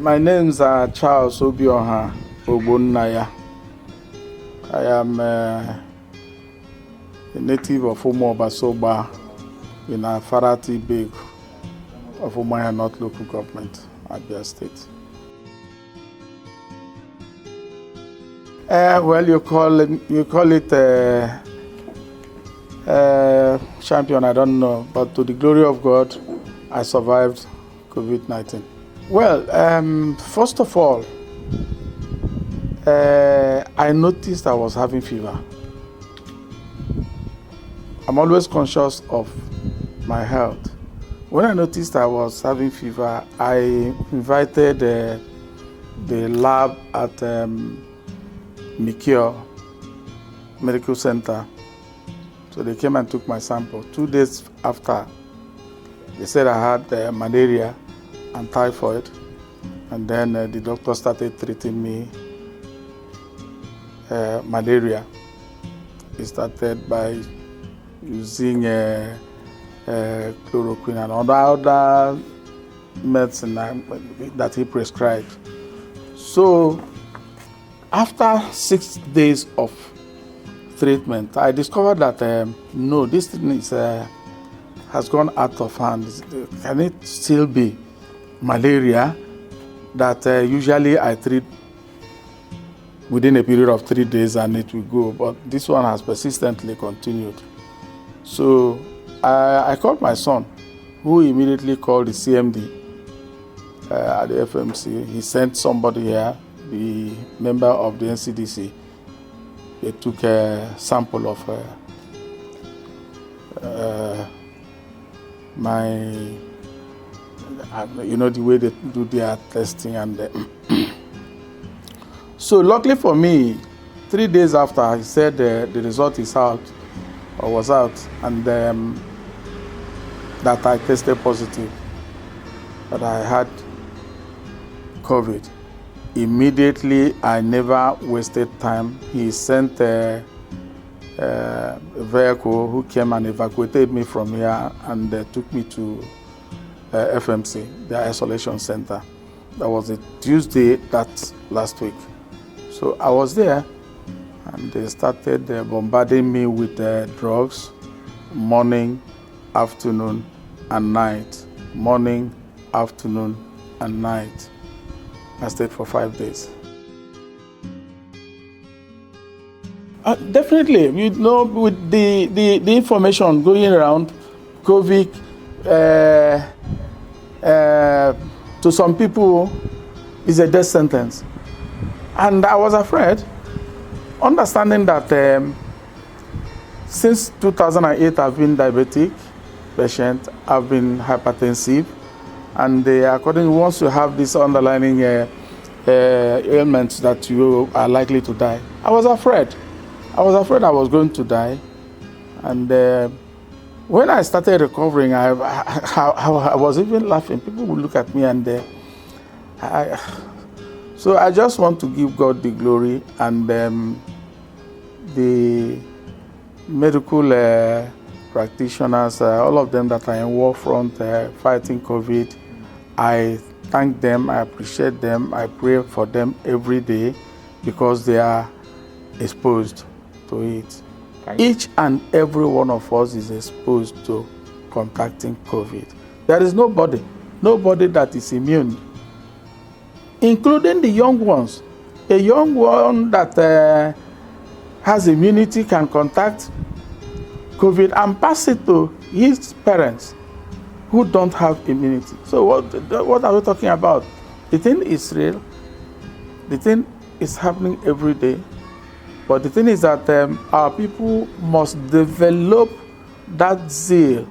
My names are Charles Ogbonna. I am a native of Basoba in Farati Ibeku of Umaya North Local Government, Abia State. Well, you call it champion, I don't know, but to the glory of God, I survived COVID-19. Well, first of all, I noticed I was having fever. I'm always conscious of my health. When I noticed I was having fever, I invited the lab at Miraculous Medical Center. So they came and took my sample. 2 days after, they said I had malaria and typhoid, and then the doctor started treating me malaria. He started by using chloroquine and other medicine that he prescribed. So after 6 days of treatment, I discovered that no, this thing has gone out of hand. Can it still be malaria that usually I treat within a period of 3 days and it will go, but this one has persistently continued. So I called my son, who immediately called the CMD at the FMC. He sent somebody here, the member of the NCDC. They took a sample of the way they do their testing, and so luckily for me, 3 days after, he said the result is out, or was out, and that I tested positive, that I had COVID. Immediately, I never wasted time. He sent a vehicle who came and evacuated me from here and took me to FMC, the isolation center. That was a Tuesday that last week. So I was there, and they started bombarding me with drugs, morning, afternoon, and night. Morning, afternoon, and night. I stayed for 5 days. Definitely, with the information going around, COVID, to some people, is a death sentence. And I was afraid, understanding that since 2008, I've been diabetic patient, I've been hypertensive, and once you have this underlying ailments that you are likely to die. I was afraid I was going to die. And when I started recovering, I was even laughing. People would look at me, and so I just want to give God the glory, and the medical practitioners, all of them that are in war front fighting COVID. I thank them, I appreciate them, I pray for them every day, because they are exposed to it. Each and every one of us is exposed to contracting COVID. There is nobody that is immune, including the young ones. A young one that has immunity can contact COVID and pass it to his parents who don't have immunity. So what are we talking about? The thing is real. The thing is happening every day. But the thing is that our people must develop that zeal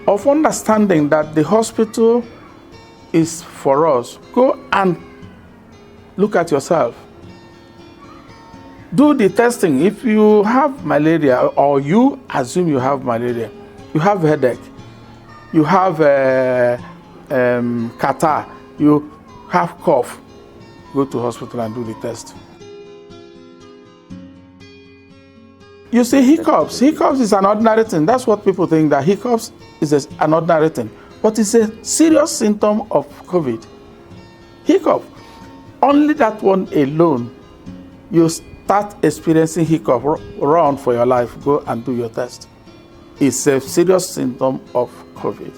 of understanding that the hospital is for us. Go and look at yourself. Do the testing. If you have malaria, or you assume you have malaria, you have headache, you have catarrh, you have cough, go to hospital and do the test. You see, hiccups is an ordinary thing. That's what people think, that hiccups is an ordinary thing. But it's a serious symptom of COVID. Hiccup. Only that one alone, you start experiencing hiccup, run for your life, go and do your test. It's a serious symptom of COVID.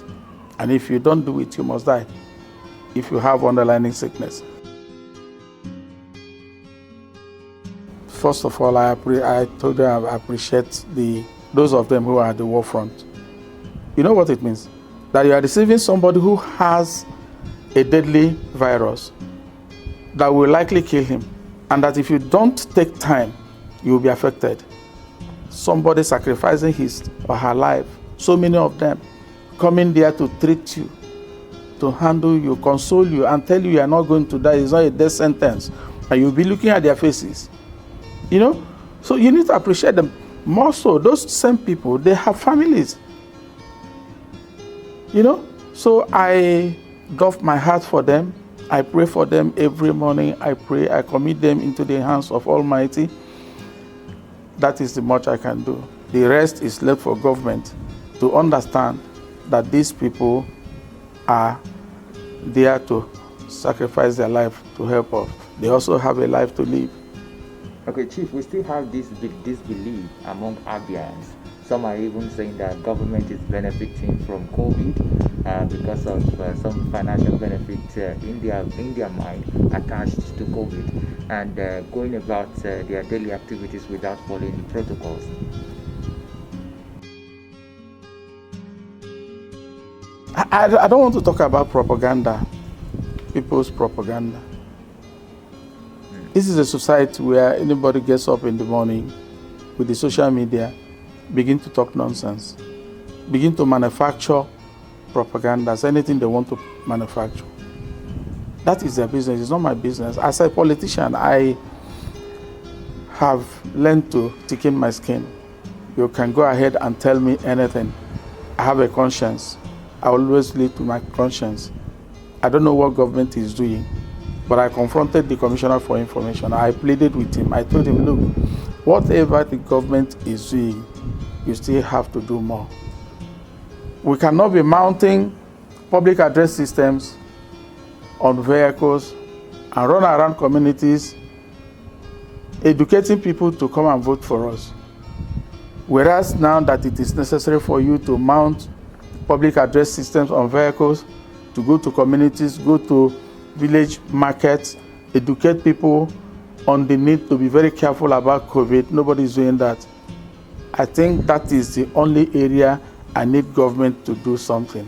And if you don't do it, you must die if you have underlying sickness. First of all, I told them I appreciate those of them who are at the war front. You know what it means? That you are receiving somebody who has a deadly virus that will likely kill him, and that if you don't take time, you will be affected. Somebody sacrificing his or her life, so many of them coming there to treat you, to handle you, console you, and tell you are not going to die. It's not a death sentence. And you'll be looking at their faces. You know? So you need to appreciate them. More so, those same people, they have families. You know? So I doff my heart for them. I pray for them every morning. I pray, I commit them into the hands of Almighty. That is the much I can do. The rest is left for government to understand that these people are there to sacrifice their life to help us. They also have a life to live. Okay, Chief, we still have this disbelief among Abians. Some are even saying that government is benefiting from COVID because of some financial benefit in their mind attached to COVID, and going about their daily activities without following the protocols. I don't want to talk about propaganda, people's propaganda. This is a society where anybody gets up in the morning with the social media, begin to talk nonsense, begin to manufacture propagandas, anything they want to manufacture. That is their business. It's not my business. As a politician, I have learned to thicken my skin. You can go ahead and tell me anything. I have a conscience. I always live to my conscience. I don't know what government is doing, but I confronted the Commissioner for Information. I pleaded with him. I told him, look, whatever the government is doing, you still have to do more. We cannot be mounting public address systems on vehicles and run around communities educating people to come and vote for us. Whereas now that it is necessary for you to mount public address systems on vehicles, to go to communities, go to village markets, educate people on the need to be very careful about COVID. Nobody is doing that. I think that is the only area I need government to do something.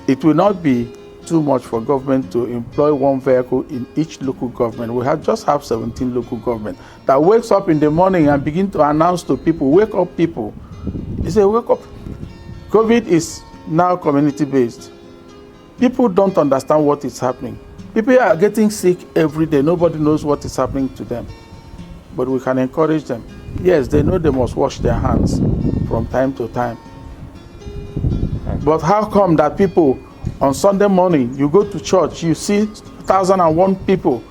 It will not be too much for government to employ one vehicle in each local government. We just have 17 local government that wakes up in the morning and begin to announce to people, wake up people. They say, wake up. COVID is now community-based. People don't understand what is happening. People are getting sick every day. Nobody knows what is happening to them. But we can encourage them. Yes, they know they must wash their hands from time to time. But how come that people on Sunday morning, you go to church, you see 1,001 people,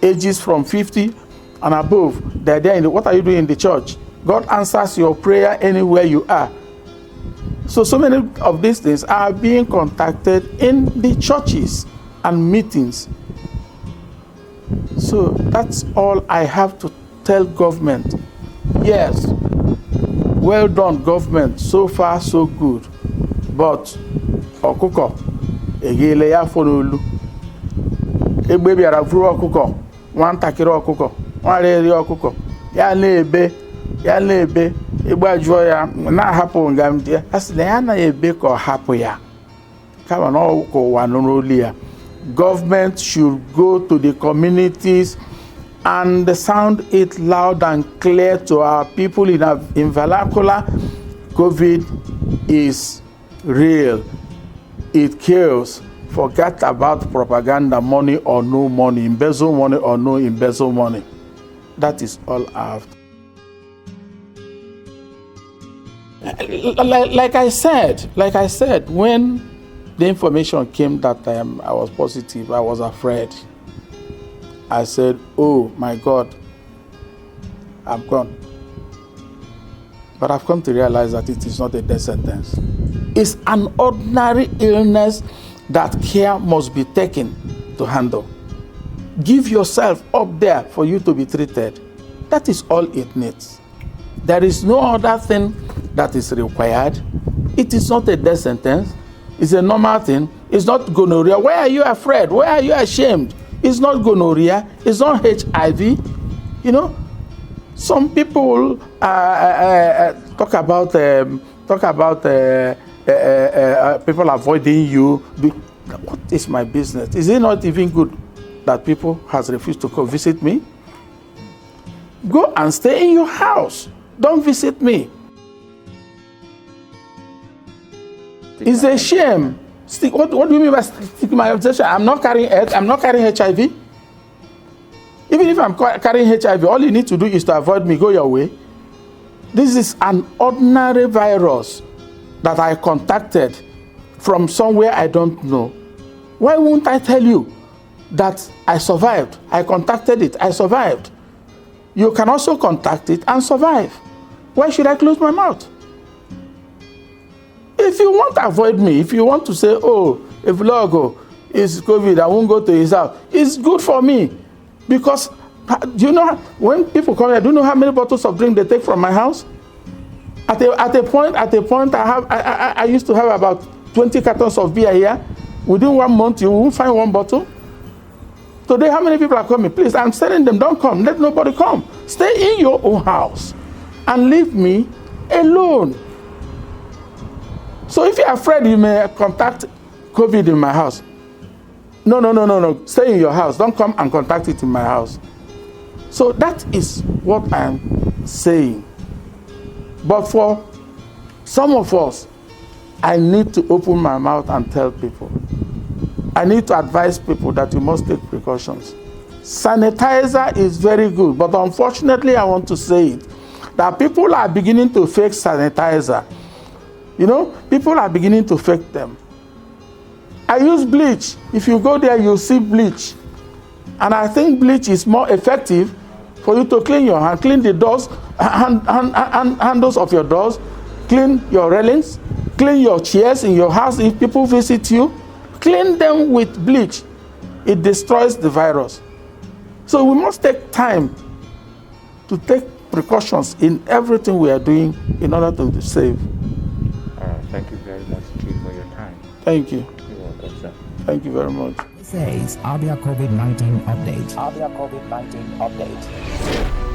ages from 50 and above, they're there. What are you doing in the church? God answers your prayer anywhere you are. So many of these things are being contacted in the churches and meetings. So that's all I have to tell government. Yes, well done government, so far so good. But ọkụkọ egele ya fonolu egbe bịara vuru ọkụkọ nwatakịrị ọkụkọ nwarịrị ọkụkọ ya na-ebe egbe ajụọ ya na-ahapụ ngam dị asị na ya na-ebe ka ọ hapụ ya kama na ọkụ ụwa n'olu ya. Government should go to the communities and sound it loud and clear to our people in vernacular. COVID is real. It kills. Forget about propaganda, money or no money, embezzle money or no embezzle money. That is all I have. Like I said, when the information came that I was positive, I was afraid. I said, oh my God, I'm gone. But I've come to realize that it is not a death sentence. It's an ordinary illness that care must be taken to handle. give yourself up there for you to be treated. That is all it needs. There is no other thing that is required. It is not a death sentence. It's a normal thing. It's not gonorrhea. Why are you afraid? Why are you ashamed? It's not gonorrhea. It's not HIV. You know, some people talk about people avoiding you. What is my business? Is it not even good that people has refused to come visit me? Go and stay in your house. Don't visit me. It's a shame. What do you mean by stigmatization? I'm not carrying AIDS. I'm not carrying HIV. Even if I'm carrying HIV, all you need to do is to avoid me. Go your way. This is an ordinary virus that I contacted from somewhere I don't know. Why won't I tell you that I survived? I contacted it. I survived. You can also contact it and survive. Why should I close my mouth? If you want to avoid me, if you want to say, oh, Evulogu is COVID, I won't go to his house, it's good for me. Because, do you know, when people come here, do you know how many bottles of drink they take from my house? At a point, I used to have about 20 cartons of beer here. Within 1 month, you won't find one bottle. Today, how many people are coming? Please, I'm telling them, don't come. Let nobody come. Stay in your own house and leave me alone. So if you're afraid you may contact COVID in my house, no. Stay in your house. Don't come and contact it in my house. So that is what I'm saying. But for some of us, I need to open my mouth and tell people. I need to advise people that you must take precautions. Sanitizer is very good, but unfortunately, I want to say it, that people are beginning to fake sanitizer. You know, people are beginning to fake them. I use bleach. If you go there, you'll see bleach. And I think bleach is more effective for you to clean your hand, clean the doors, handles of your doors, clean your railings, clean your chairs in your house if people visit you. Clean them with bleach. It destroys the virus. So we must take time to take precautions in everything we are doing in order to save. Thank you very much, Chief, for your time. Thank you. You're welcome, sir. Thank you very much. This is Abia COVID-19 Update. Abia COVID-19 Update.